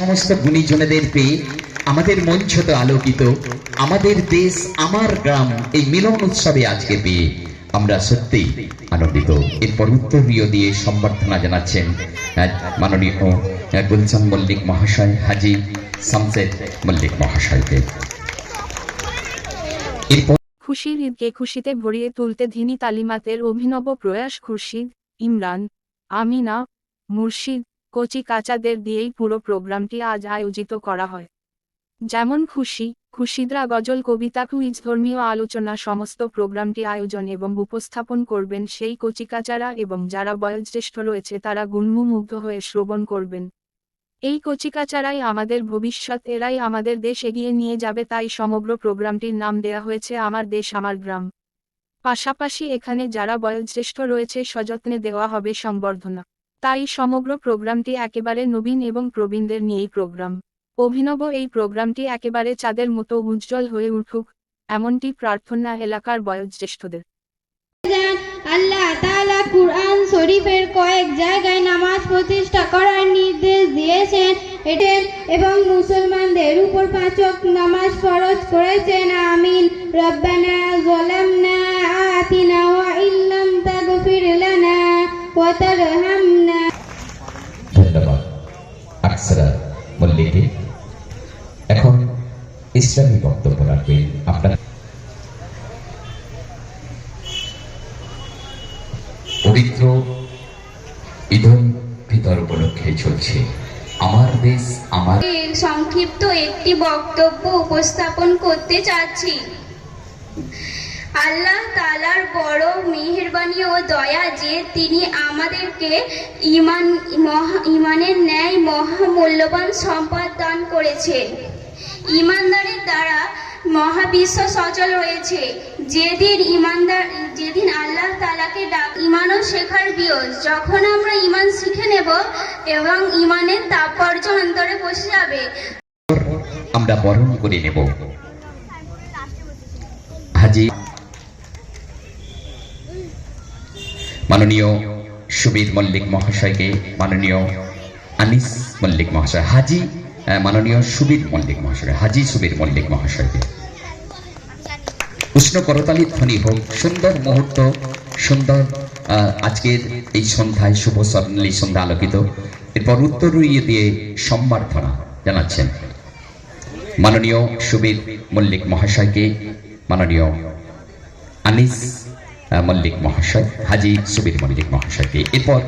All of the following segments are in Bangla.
সমস্ত গুণীজনেদের পেয়ে আমাদের মঞ্চ তো আলোকিত। আমাদের দেশ আমার গ্রাম এই মিলন উৎসবে আজকে পেয়ে আমরা সত্যি আনন্দিত। এরপর উত্তরীয় দিয়ে সম্বর্ধনা জানাচ্ছেন মাননীয় গুলশান মল্লিক মহাশয়, হাজি শামসেদ মল্লিক মহাশয়কে। খুশির ঈদকে খুশিতে ভরিয়ে তুলতে ধিনী তালিমাতের অভিনব প্রয়াস খুরশিদ, ইমরান, আমিনা, মুর্শিদ, কচি কাচাদের দিয়েই পুরো প্রোগ্রামটি আজ আয়োজিত করা হয়। যেমন খুশিদরা গজল, কবিতা, কুইজ, ধর্মীয় আলোচনা সমস্ত প্রোগ্রামটি আয়োজন এবং উপস্থাপন করবেন সেই কচিকাচারা এবং যারা বয়োজ্যেষ্ঠ রয়েছে তারা গুণমুগ্ধ হয়ে শ্রবণ করবেন। এই কচিকাচারাই আমাদের ভবিষ্যৎ, এরাই আমাদের দেশ এগিয়ে নিয়ে যাবে, তাই সমগ্র প্রোগ্রামটির নাম দেয়া হয়েছে আমার দেশ আমার গ্রাম। পাশাপাশি এখানে যারা বয়োজ্যেষ্ঠ রয়েছে সযত্নে দেওয়া হবে সংবর্ধনা। তাই সমগ্র প্রোগ্রামটি একেবারে নবীন এবং প্রবীণদের নিয়েই প্রোগ্রাম। অভিনব এই প্রোগ্রামটি একেবারে চাঁদের মতো উজ্জ্বল হয়ে উঠুক, এমনটি প্রার্থনা এলাকার বয়োজ্যেষ্ঠদের। আল্লাহ তাআলা কুরআন শরীফের কয়েক জায়গায় নামাজ প্রতিষ্ঠা করার নির্দেশ দিয়েছেন এবং মুসলমানদের উপর 5 ওয়াক্ত নামাজ ফরজ করেছেন। আমিন। রব্বানা যালামনা আতিনা ওয়া ইল্লাম তাগফির লানা ওয়া তারহামনা। ধন্যবাদ আকসরা মল্লিকে। এখন ইসলামী বক্তব্য রাখবেন আপনার। পবিত্র ঈদুল ফিতর উপলক্ষে চলছে আমার দেশ আমার। সংক্ষিপ্ত একটি বক্তব্য উপস্থাপন করতে চাচ্ছি। আল্লাহ তাআলার বড় মেহেরবানি ও দয়া যে তিনি আমাদেরকে ঈমানের ন্যায় মহামূল্যবান সম্পদ দান করেছেন। ঈমানদারের দ্বারা মহাবিশ্ব সচল রয়েছে। যেদিন আল্লাহ তাআলাকে ঈমানও শেখার বিয়োজ। যখন আমরা ঈমান শিখে নেব এবং ঈমানের তাৎপর্য অন্তরে বসে যাবে, আমরা বরণ করে নেব হাজি মাননীয় সুবীর মল্লিক মহাশয়কে, মাননীয় আনিস মল্লিক মহাশয়, হাজি মাননীয় সুবীর মল্লিক মহাশয়, হাজি সুবীর মল্লিক মহাশয়কে উষ্ণ করতালি ধ্বনি হোক। সুন্দর মুহূর্ত, সুন্দর আজকের এই সন্ধ্যায় শুভ স্বর্ণালী সন্ধ্যা আলোকিত। এরপর উত্তরীয় দিয়ে সম্বর্ধনা জানাচ্ছেন মাননীয় সুবীর মল্লিক মহাশয়কে, মাননীয় আনিস মল্লিক মহাশয়, হাজি সুবীর মল্লিক মহাশয়কে। এরপর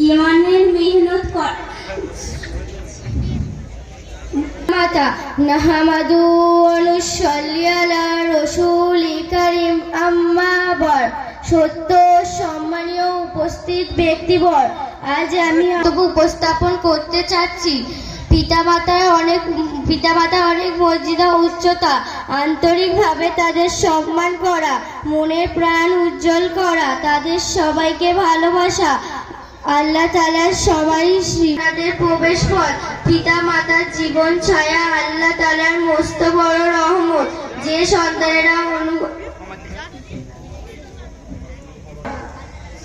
ঈমানের মেহনত কর মাতা নাহমাদু ওয়া নুসাল্লি আলা রাসূলি কারীম। আম্মা বা'দ। সত্য সম্মানীয় উপস্থিত ব্যক্তিবর, আজ আমি উপস্থাপন করতে চাচ্ছি পিতামাতার অনেক মর্যাদা উচ্চতা। আন্তরিকভাবে তাদের সম্মান করা, মনের প্রাণ উজ্জ্বল করা, তাদের সবাইকে ভালোবাসা। আল্লাহ তাআলার সবাই তাদের প্রবেশ পথ। পিতা মাতার জীবন ছায়া আল্লাহ তাআলার মস্ত বড় রহমত, যে সন্তানেরা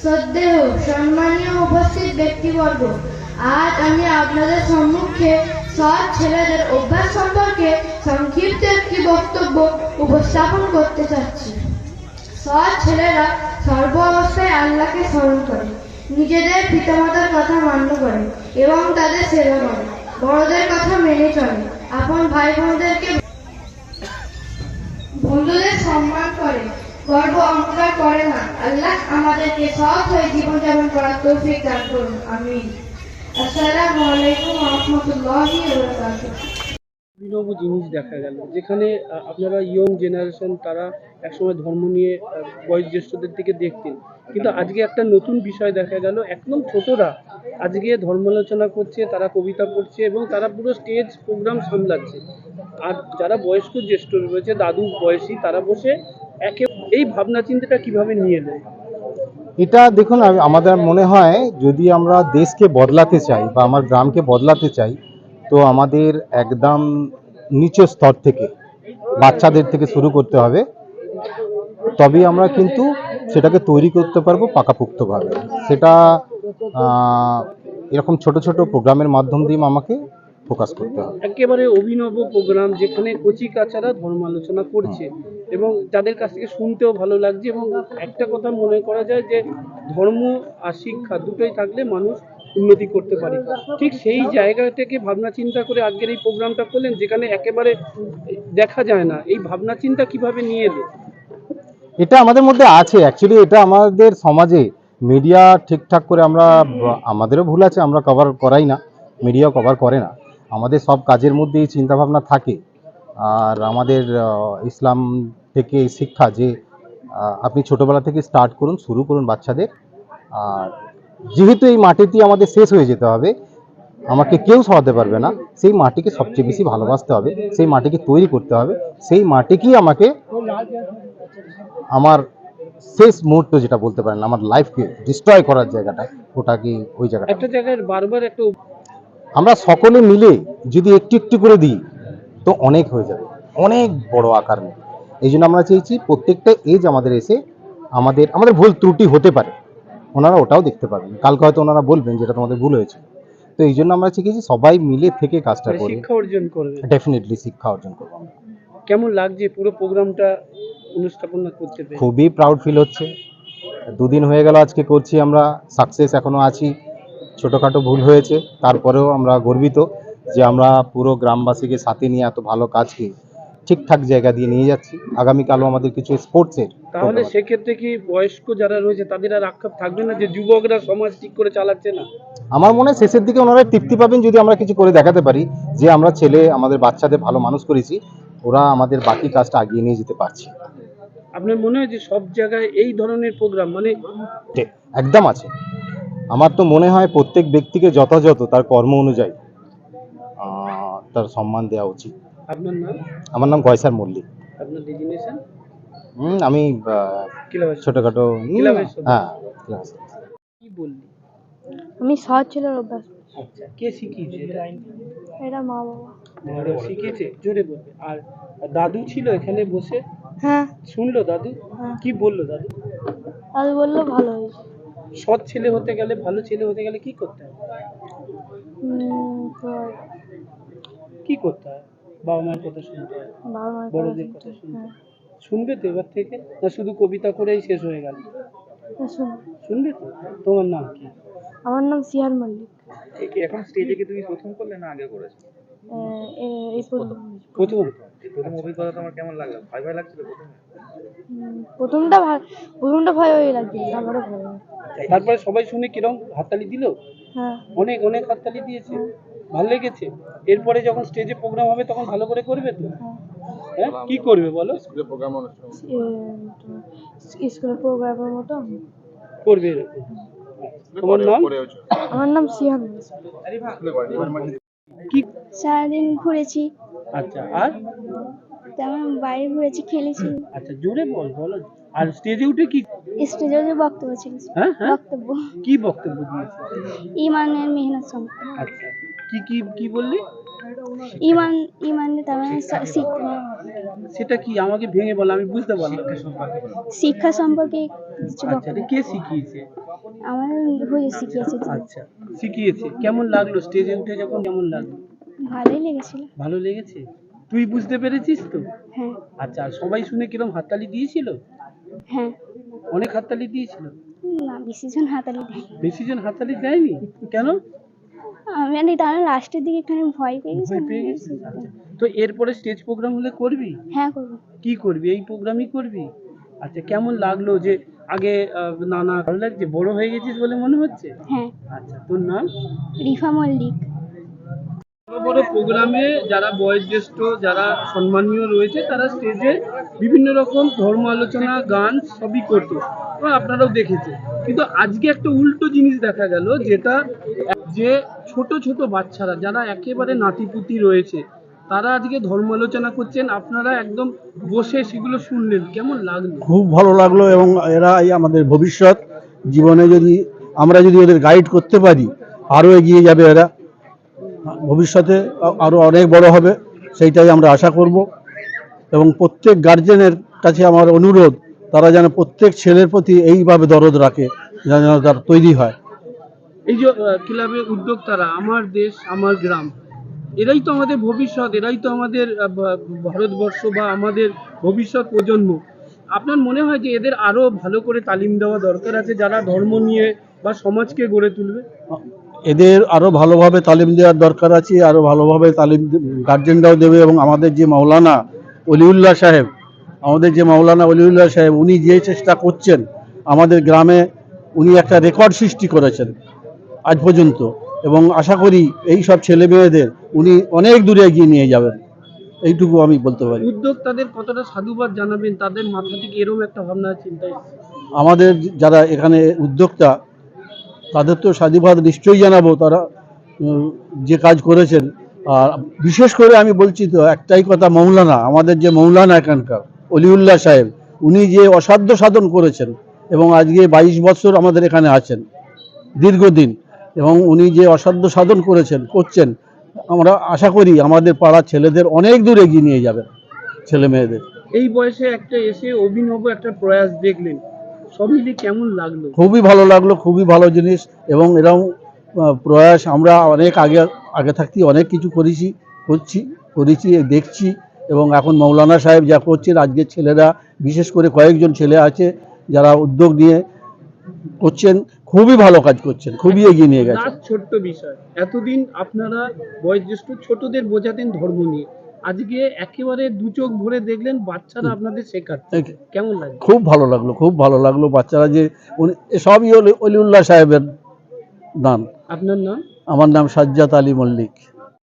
শ্রদ্ধেয় সম্মানীয় উপস্থিত ব্যক্তিবর্গ, আজ আমি আপনাদের সম্মুখে সৎ ছেলেদের অভ্যাস সম্পর্কে সংক্ষিপ্ত একটি বক্তব্য উপস্থাপন করতে চাচ্ছি। সৎ ছেলেরা সর্ব অবস্থায় আল্লাহকে স্মরণ করে, নিজেদের পিতামাতার কথা মান্য করে এবং তাদের সেবা করে, বড়দের কথা মেনে চলে, আপন ভাই বন্ধুদের সম্মান করে, গর্ব অহংকার করে না। আল্লাহ আমাদেরকে সৎ হয়ে জীবনযাপন করার তৌফিক দান করুন। আমিন। আসসালামু আলাইকুম ওয়া রাহমাতুল্লাহি ওয়া বারাকাতুহু। অভিনব জিনিস দেখা গেল, যেখানে আপনারা ইয়ং জেনারেশন তারা একসময় ধর্ম নিয়ে বয়োজ্যেষ্ঠদের দিকে দেখতেন, কিন্তু আজকে একটা নতুন বিষয় দেখা গেল, একদম ছোটরা আজকে ধর্মালোচনা করছে, তারা কবিতা পড়ছে এবং তারা পুরো স্টেজ প্রোগ্রাম সামলাচ্ছে। আর যারা বয়স্ক জ্যেষ্ঠ রয়েছে, দাদু বয়সী, তারা বসে এই ভাবনা চিন্তাটা কিভাবে নিয়ে এলো? এটা দেখুন, আমাদের মনে হয় যদি আমরা দেশকে বদলাতে চাই বা আমার গ্রামকে বদলাতে চাই, তো আমাদের একদম নিচের স্তর থেকে বাচ্চাদের থেকে শুরু করতে হবে, তবেই আমরা কিন্তু সেটাকে তৈরি করতে পারবো পাকাপোক্তভাবে। সেটা এরকম ছোট ছোট প্রোগ্রামের মাধ্যম দিয়ে আমাকে ফোকাস করতে হবে। একেবারে অভিনব প্রোগ্রাম যেখানে কচি কাচারা ধর্ম আলোচনা করছে এবং তাদের কাছ থেকে শুনতেও ভালো লাগছে, এবং একটা কথা মনে করা যায় যে ধর্ম আর শিক্ষা দুটোই থাকলে মানুষ উন্নতি করতে পারে। ঠিক সেই জায়গা থেকে ভাবনা চিন্তা করে আজকের এই প্রোগ্রামটা করলেন, যেখানে একেবারে দেখা যায় না। এই ভাবনা চিন্তা কিভাবে নিয়ে এলো? এটা আমাদের মধ্যে আছে অ্যাকচুয়ালি, এটা আমাদের সমাজে মিডিয়া ঠিকঠাক করে আমাদেরও ভুল আছে, আমরা কভার করাই না, মিডিয়াও কভার করে না। আমাদের সব কাজের মধ্যে এই চিন্তাভাবনা থাকে। আর আমাদের ইসলাম থেকে এই শিক্ষা যে আপনি ছোটবেলা থেকে স্টার্ট করুন, শুরু করুন বাচ্চাদের। আর যেহেতু এই মাটিতে আমাদের শেষ হয়ে যেতে হবে, আমাকে কেউ সরাতে পারবে না, সেই মাটিকে সবচেয়ে বেশি ভালোবাসতে হবে, সেই মাটিকে তৈরি করতে হবে, সেই মাটিকেই আমাকে আমার শেষ মুহূর্ত যেটা বলতে পারেন, আমার লাইফকে ডিস্ট্রয় করার জায়গাটা, ওটা কি ওই জায়গাটা। একটা জায়গায় বারবার একটা আমরা সকলে মিলে যদি একটু একটু করে দিই তো অনেক হয়ে যাবে, অনেক বড় আকার নেই। এই জন্য আমরা চেয়েছি প্রত্যেকটা এজ আমাদের এসে আমাদের ভুল ত্রুটি হতে পারে, ওনারা ওটাও দেখতে পাবেন, কালকে হয়তো ওনারা বলবেন যেটা তোমাদের ভুল হয়েছে। তো এই জন্য আমরা চেয়েছি সবাই মিলে থেকে কাজটা করি, শিক্ষা অর্জন করবে। ডেফিনেটলি শিক্ষা অর্জন করবো। কেমন লাগছে পুরো প্রোগ্রামটা অনুস্থাপনা করতে পেরে? খুবই প্রাউড ফিল হচ্ছে। দুদিন হয়ে গেল আজকে করছি, আমরা সাকসেস এখনো আছি। ছোটোখাটো ভুল হয়েছে, তারপরেও আমরা গর্বিত যে আমরা পুরো গ্রামবাসীকে সাথে নিয়ে এত ভালো কাজকে ঠিকঠাক জায়গা দিয়ে নিয়ে যাচ্ছি। আগামীকালও আমাদের কিছু স্পোর্টসের। তাহলে সেক্ষেত্রে কি বয়স্ক যারা রয়েছে তাদের আর আক্ষেপ থাকবে না যে যুবকরা সমাজ ঠিক করে চালাচ্ছে না? আমার মনে হয় শেষের দিকে ওনারা তৃপ্তি পাবেন যদি আমরা কিছু করে দেখাতে পারি যে আমরা আমাদের বাচ্চাদের ভালো মানুষ করেছি, ওরা আমাদের বাকি কাজটা আগিয়ে নিয়ে যেতে পারছে। আপনার মনে হয় যে সব জায়গায় এই ধরনের প্রোগ্রাম মানে একদম আছে। আমার তো মনে হয় প্রত্যেক ব্যক্তিকে যথাযথ তার কর্ম অনুযায়ী তার সম্মান দেওয়া উচিত। আপনার নাম? আমার নাম গয়সার মল্লিক। আপনার ডেজিগনেশন? আমি ক্লাবের ছোটখাটো ক্লাবের সদস্য। হ্যাঁ। কি বললি? আমি সৎ ছেলের অভ্যাস। আচ্ছা, কে শিখিয়েছে এটা? এটা মা বাবা। বড় শিখিয়েছে, জোরে বলবে। আর দাদু ছিল এখানে বসে, হ্যাঁ, শুনলো দাদু? হ্যাঁ। কি বললো দাদু? দাদু বললো ভালো হয়েছে। সৎ ছেলে হতে গেলে, ভালো ছেলে হতে গেলে কি করতে হবে? তো কি করতে হয়? বাবা মায়ের কথা শুনতে হয়, বাবা মায়ের বড়দের কথা শুনতে হ্যাঁ, হয়। শুনবে তো এবার থেকে, না শুধু কবিতা করেই শেষ হয়ে গেল? শুনুন। শুনবে তো? তোমার নাম কি? আমার নাম সিহার মল্লিক। এখন স্টেজে কি তুমি প্রথম করলে না আগে করেছো? এই প্রথম। প্রথম। প্রথম অভিজ্ঞতা তোমার কেমন লাগলো? ভয় ভয় লাগছিল প্রথমে? প্রথমটা ভয় হয়ে লাগছে, তারপরে ভয় হয়। তারপরে সবাই শুনে কিরম হাততালি দিল? হ্যাঁ, অনেক অনেক হাততালি দিয়েছে, ভালো লেগেছে। এরপরে যখন স্টেজে প্রোগ্রাম হবে তখন ভালো করে করবে তো? হ্যাঁ, কি করবে বলো? স্কুলের প্রোগ্রামের মতো করবে এরকম। তোমার নাম? আমার নাম সিহার। কি? সারাদিন ঘুরেছি, আচ্ছা, আর? তেমন বাইরে ঘুরেছি, খেলেছি। আচ্ছা, জোরে বলো। আর স্টেজে উঠে কি? স্টেজে যে বক্তব্য ছিল, হ্যাঁ হ্যাঁ, বক্তব্য কি বক্তব্য দিয়েছে? ইমানের মেহনত সম্পর্কে। আচ্ছা, কি কি কি বললি? ইমানের তার মানে সেটা কি আমাকে ভেঙে বল, আমি বুঝতে পারলাম। শিক্ষা সম্পর্কে কিছু আচ্ছা, এটা কে শিখিয়েছে? আমাদের হুজুর শিখিয়েছে। আচ্ছা, শিখিয়েছে। কেমন লাগলো স্টেজে উঠে যখন, কেমন লাগলো? ভালোই লেগেছিল। ভালো লেগেছে? তুই বুঝতে পেরেছিস তো? হ্যাঁ, আচ্ছা, আর সবাই শুনে কিরম হাততালি দিয়েছিল? হ্যাঁ। অনেক হাততালি দিয়েছিল? না, বেশিজন হাতালি দেয়। বেশিজন হাততালি দেয়নি? কেন? আমি তার লাস্টের দিকে একটু ভয় পেয়ে গেছি। ভয় পেয়ে গেছিস? আচ্ছা, তো এরপরে স্টেজ প্রোগ্রাম হলে করবি? হ্যাঁ, করবো। কি করবি? এই প্রোগ্রামই করবি? আচ্ছা, কেমন লাগলো যে আগে নানা ভালো লাগছে, বড় হয়ে গেছিস বলে মনে হচ্ছে? হ্যাঁ। আচ্ছা, তোর নাম? রিফা মল্লিক। বড় বড় প্রোগ্রামে যারা বয়োজ্যেষ্ঠ, যারা সম্মানীয় রয়েছে, তারা স্টেজে বিভিন্ন রকম ধর্ম আলোচনা, গান সবই করতো, এবং আপনারাও দেখেছেন। কিন্তু আজকে একটা উল্টো জিনিস দেখা গেল, যেটা যে ছোট ছোট বাচ্চারা যারা একেবারে নাতিপুতি রয়েছে, তারা আজকে ধর্ম আলোচনা করছেন, আপনারা একদম বসে সেগুলো শুনলেন, কেমন লাগলো? খুব ভালো লাগলো। এবং এরাই আমাদের ভবিষ্যৎ। জীবনে আমরা যদি ওদের গাইড করতে পারি, আরও এগিয়ে যাবে এরা, ভবিষ্যতে আরও অনেক বড় হবে, সেইটাই আমরা আশা করব। এবং প্রত্যেক গার্জেনের কাছে আমার অনুরোধ, তারা যেন প্রত্যেক ছেলের প্রতি এইভাবে দরদ রাখে, যেন তার তৈরি হয়। এই যে ক্লাবের উদ্যোক্তারা, আমার দেশ আমার গ্রাম, এরাই তো আমাদের ভবিষ্যৎ, এরাই তো আমাদের ভারতবর্ষ বা আমাদের ভবিষ্যৎ প্রজন্ম। আপনার মনে হয় যে এদের আরো ভালো করে তালিম দেওয়া দরকার আছে, যারা ধর্ম নিয়ে বা সমাজকে গড়ে তুলবে? এদের আরও ভালোভাবে তালিম দেওয়ার দরকার আছে, আরও ভালোভাবে তালিম গার্জেনরাও দেবে। এবং আমাদের যে মাওলানা অলিউল্লাহ সাহেব, উনি যে চেষ্টা করছেন আমাদের গ্রামে, উনি একটা রেকর্ড সৃষ্টি করেছেন আজ পর্যন্ত, এবং আশা করি এই সব ছেলে মেয়েদের উনি অনেক দূরে এগিয়ে নিয়ে যাবেন, এইটুকু আমি বলতে পারি। উদ্যোক্তাদের কতটা সাধুবাদ জানাবেন? তাদের মাথা থেকে এরকম একটা ভাবনা চিন্তায় আমাদের যারা এখানে উদ্যোক্তা, তাদের তো সাধুবাদ নিশ্চয়ই জানাবো, তারা যে কাজ করেছেন। আর বিশেষ করে আমি বলছি তো একটাই কথা, মৌলানা, আমাদের যে মৌলানা এখানকার অলিউল্লাহ সাহেব, উনি যে অসাধ্য সাধন করেছেন এবং আজকে 22 বছর আমাদের এখানে আছেন দীর্ঘদিন, এবং উনি যে অসাধ্য সাধন করছেন, আমরা আশা করি আমাদের পাড়ার ছেলেদের অনেক দূর এগিয়ে নিয়ে যাবেন, ছেলে মেয়েদের। এই বয়সে একটা এসে অভিনব একটা প্রয়াস দেখলেন, সব মিলিয়ে কেমন লাগলো? খুবই ভালো লাগলো, খুবই ভালো জিনিস। এবং এরকম প্রয়াস আমরা অনেক আগে থাকতেই অনেক কিছু করেছি দেখছি। এবং এখন মৌলানা সাহেব যা করছেন, আজকের ছেলেরা বিশেষ করে কয়েকজন ছেলে আছে যারা উদ্যোগ নিয়ে করছেন, খুবই ভালো কাজ করছেন, খুবই এগিয়ে নিয়ে গেছে। ছোট্ট বিষয়, এতদিন আপনারা বয়োজ্যেষ্ঠ ছোটদের বোঝাতেন ধর্ম নিয়ে, আজকে একেবারে দু চোখ ভরে দেখলেন বাচ্চারা আপনাদের শেখাচ্ছে, কেমন লাগে? খুব ভালো লাগলো বাচ্চারা যে সবই অলিউল্লাহ সাহেবের দান। আপনার নাম? আমার নাম সাজ্জাদ আলী মল্লিক।